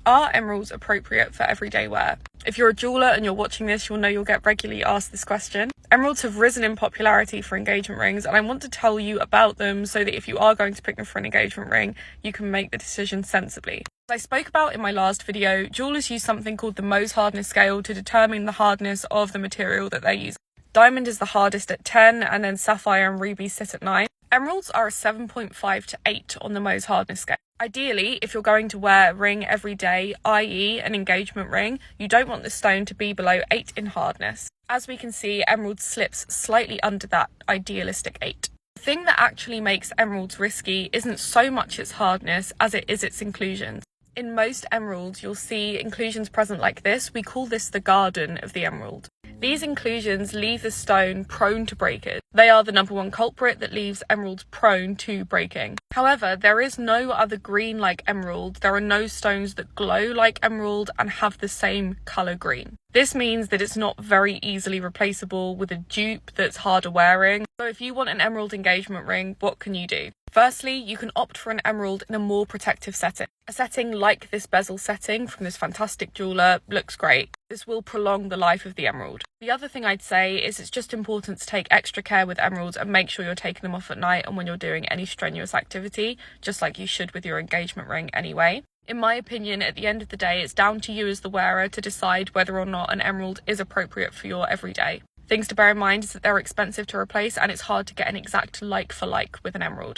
Are emeralds appropriate for everyday wear? If you're a jeweler and you're watching this, you'll know you'll get regularly asked this question. Emeralds have risen in popularity for engagement rings, and I want to tell you about them so that if you are going to pick them for an engagement ring, you can make the decision sensibly. As I spoke about in my last video, jewelers use something called the Mohs hardness scale to determine the hardness of the material that they're using. Diamond is the hardest at 10, and then sapphire and ruby sit at 9. Emeralds are a 7.5 to 8 on the Mohs hardness scale. Ideally, if you're going to wear a ring every day, i.e. an engagement ring, you don't want the stone to be below 8 in hardness. As we can see, emerald slips slightly under that idealistic 8. The thing that actually makes emeralds risky isn't so much its hardness as it is its inclusions. In most emeralds, you'll see inclusions present like this. We call this the garden of the emerald. These inclusions leave the stone prone to breakage. They are the number one culprit that leaves emeralds prone to breaking. However, there is no other green like emerald. There are no stones that glow like emerald and have the same colour green. This means that it's not very easily replaceable with a dupe that's harder wearing. So if you want an emerald engagement ring, what can you do? Firstly, you can opt for an emerald in a more protective setting. A setting like this bezel setting from this fantastic jeweller looks great. This will prolong the life of the emerald. The other thing I'd say is it's just important to take extra care with emeralds and make sure you're taking them off at night and when you're doing any strenuous activity, just like you should with your engagement ring anyway. In my opinion, at the end of the day, it's down to you as the wearer to decide whether or not an emerald is appropriate for your everyday. Things to bear in mind is that they're expensive to replace and it's hard to get an exact like for like with an emerald.